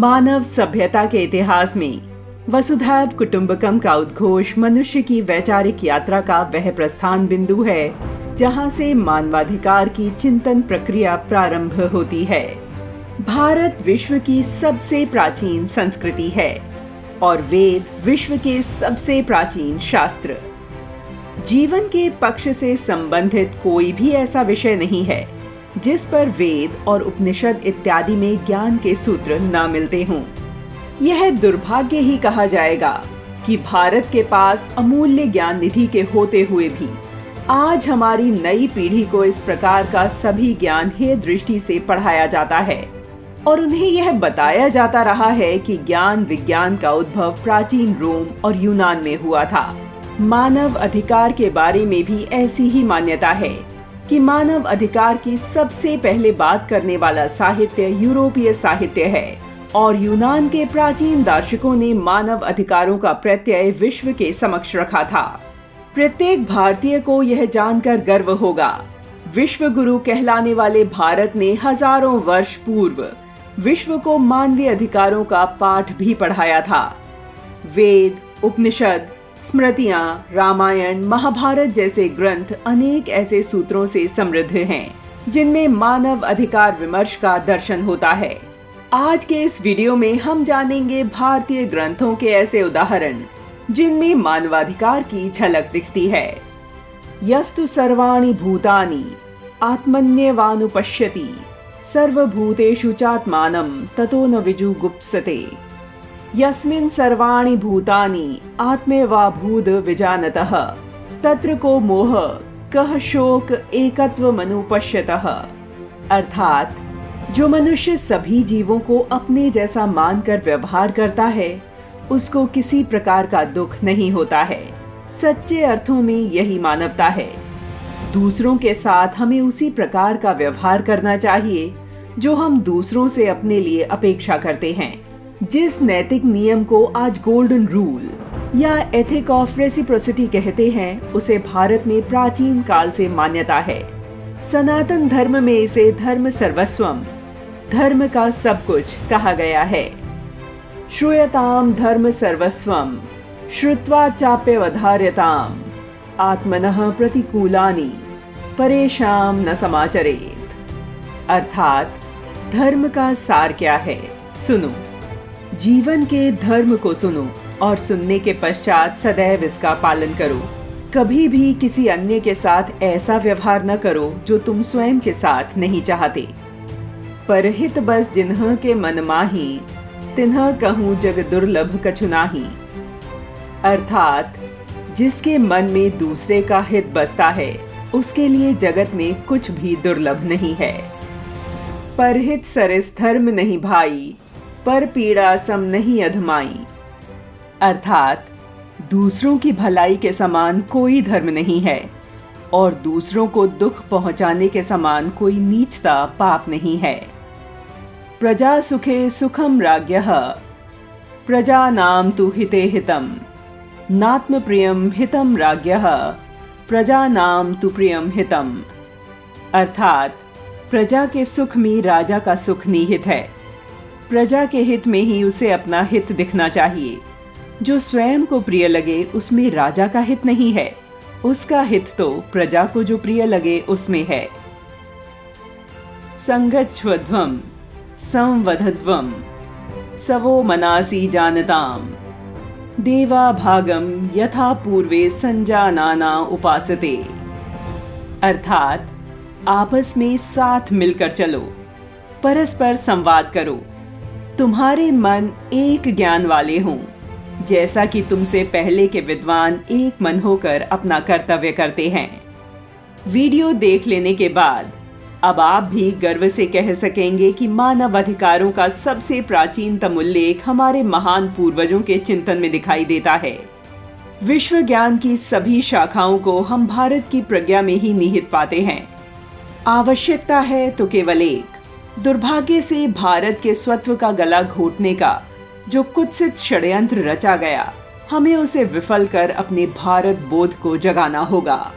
मानव सभ्यता के इतिहास में वसुधैव कुटुंबकम का उद्घोष मनुष्य की वैचारिक यात्रा का वह प्रस्थान बिंदु है जहां से मानवाधिकार की चिंतन प्रक्रिया प्रारंभ होती है। भारत विश्व की सबसे प्राचीन संस्कृति है और वेद विश्व के सबसे प्राचीन शास्त्र। जीवन के पक्ष से संबंधित कोई भी ऐसा विषय नहीं है जिस पर वेद और उपनिषद इत्यादि में ज्ञान के सूत्र न मिलते हों। यह दुर्भाग्य ही कहा जाएगा कि भारत के पास अमूल्य ज्ञान निधि के होते हुए भी आज हमारी नई पीढ़ी को इस प्रकार का सभी ज्ञान हेय दृष्टि से पढ़ाया जाता है और उन्हें यह बताया जाता रहा है कि ज्ञान विज्ञान का उद्भव प्राचीन रोम और यूनान में हुआ था। मानव अधिकार के बारे में भी ऐसी ही मान्यता है कि मानव अधिकार की सबसे पहले बात करने वाला साहित्य यूरोपीय साहित्य है और यूनान के प्राचीन दार्शनिकों ने मानव अधिकारों का प्रत्यय विश्व के समक्ष रखा था। प्रत्येक भारतीय को यह जानकर गर्व होगा, विश्व गुरु कहलाने वाले भारत ने हजारों वर्ष पूर्व विश्व को मानवीय अधिकारों का पाठ भी पढ़ाया था। वेद, उपनिषद, स्मृतियां, रामायण, महाभारत जैसे ग्रंथ अनेक ऐसे सूत्रों से समृद्ध हैं जिनमें मानव अधिकार विमर्श का दर्शन होता है। आज के इस वीडियो में हम जानेंगे भारतीय ग्रंथों के ऐसे उदाहरण जिनमें मानवाधिकार की झलक दिखती है। यस्तु सर्वाणि भूतानि आत्मन्येवानुपश्यति सर्वभूतेषु चात्मानं ततो न विजुगुप्सते। यस्मिन् सर्वाणि भूतानि आत्मेवाभूद विजानतः तत्र को मोह कः शोक एकत्वमनुपश्यतः। अर्थात जो मनुष्य सभी जीवों को अपने जैसा मानकर व्यवहार करता है उसको किसी प्रकार का दुख नहीं होता है। सच्चे अर्थों में यही मानवता है। दूसरों के साथ हमें उसी प्रकार का व्यवहार करना चाहिए जो हम दूसरों से अपने लिए अपेक्षा करते हैं। जिस नैतिक नियम को आज गोल्डन रूल या एथिक ऑफ रेसिप्रोसिटी कहते हैं उसे भारत में प्राचीन काल से मान्यता है। सनातन धर्म में इसे धर्म सर्वस्वम, धर्म का सब कुछ कहा गया है। श्रूयताम धर्म सर्वस्वम श्रुत्वा चाप्यवधार्यताम आत्मनः प्रतिकूलानि परेशान न समाचरेत। अर्थात धर्म का सार क्या है, सुनो। जीवन के धर्म को सुनो और सुनने के पश्चात सदैव इसका पालन करो। कभी भी किसी अन्य के साथ ऐसा व्यवहार न करो जो तुम स्वयं के साथ नहीं चाहते। परहित बस जिन्ह के मन माही तिन्ह कहूँ जग दुर्लभ कछु नाही। अर्थात जिसके मन में दूसरे का हित बसता है उसके लिए जगत में कुछ भी दुर्लभ नहीं है। परहित सरिस धर्म नहीं भाई, पर पीड़ा सम नहीं अधमाई। अर्थात दूसरों की भलाई के समान कोई धर्म नहीं है और दूसरों को दुख पहुंचाने के समान कोई नीचता पाप नहीं है। प्रजा सुखे सुखम राज्ञः प्रजानां तु हिते हितम नात्म प्रियम हितम राज्ञः प्रजानां तु प्रियम हितम। अर्थात प्रजा के सुख में राजा का सुख निहित है। प्रजा के हित में ही उसे अपना हित दिखना चाहिए। जो स्वयं को प्रिय लगे उसमें राजा का हित नहीं है, उसका हित तो प्रजा को जो प्रिय लगे उसमें है। संगच्छध्वम संवधध्वम सवो मनासी जानताम देवा भागम यथा पूर्वे संजानाना उपासते। अर्थात आपस में साथ मिलकर चलो, परस्पर संवाद करो, तुम्हारे मन एक ज्ञान वाले हों, जैसा कि तुमसे पहले के विद्वान एक मन होकर अपना कर्तव्य करते हैं। वीडियो देख लेने के बाद अब आप भी गर्व से कह सकेंगे कि मानव अधिकारों का सबसे प्राचीनतम उल्लेख हमारे महान पूर्वजों के चिंतन में दिखाई देता है। विश्व ज्ञान की सभी शाखाओं को हम भारत की प्रज्ञा में ही निहित पाते हैं। आवश्यकता है तो केवल एक, दुर्भाग्य से भारत के स्वत्व का गला घोटने का जो कुत्सित षड्यंत्र रचा गया, हमें उसे विफल कर अपने भारत बोध को जगाना होगा।